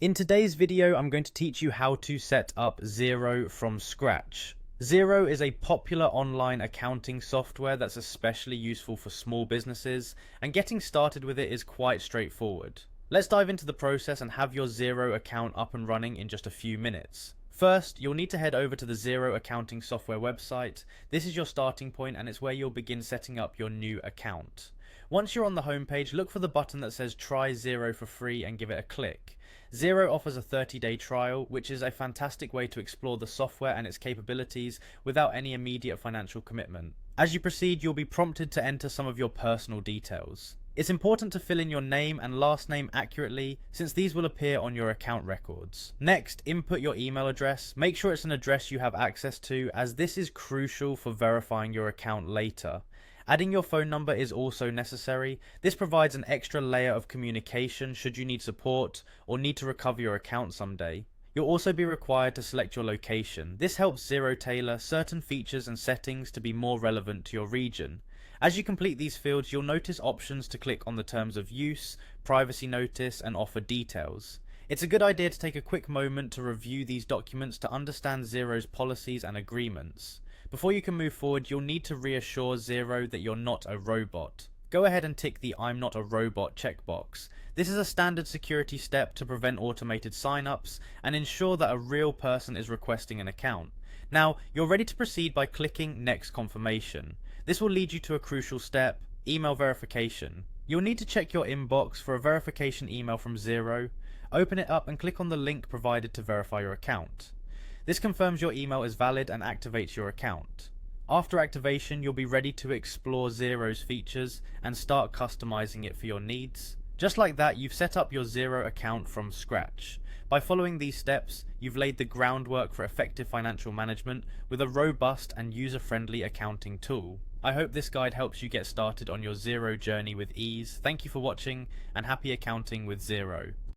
In today's video, I'm going to teach you how to set up Xero from scratch. Xero is a popular online accounting software that's especially useful for small businesses, and getting started with it is quite straightforward. Let's dive into the process and have your Xero account up and running in just a few minutes. First, you'll need to head over to the Xero accounting software website. This is your starting point and it's where you'll begin setting up your new account. Once you're on the homepage, look for the button that says Try Xero for free and give it a click. Xero offers a 30-day trial, which is a fantastic way to explore the software and its capabilities without any immediate financial commitment. As you proceed, you'll be prompted to enter some of your personal details. It's important to fill in your name and last name accurately, since these will appear on your account records. Next, input your email address. Make sure it's an address you have access to, as this is crucial for verifying your account later. Adding your phone number is also necessary. This provides an extra layer of communication should you need support or need to recover your account someday. You'll also be required to select your location. This helps Xero tailor certain features and settings to be more relevant to your region. As you complete these fields, you'll notice options to click on the terms of use, privacy notice, and offer details. It's a good idea to take a quick moment to review these documents to understand Xero's policies and agreements. Before you can move forward, you'll need to reassure Xero that you're not a robot. Go ahead and tick the I'm not a robot checkbox. This is a standard security step to prevent automated sign-ups and ensure that a real person is requesting an account. Now, you're ready to proceed by clicking Next Confirmation. This will lead you to a crucial step, email verification. You'll need to check your inbox for a verification email from Xero. Open it up and click on the link provided to verify your account. This confirms your email is valid and activates your account. After activation, you'll be ready to explore Xero's features and start customizing it for your needs. Just like that, you've set up your Xero account from scratch. By following these steps, you've laid the groundwork for effective financial management with a robust and user-friendly accounting tool. I hope this guide helps you get started on your Xero journey with ease. Thank you for watching, and happy accounting with Xero.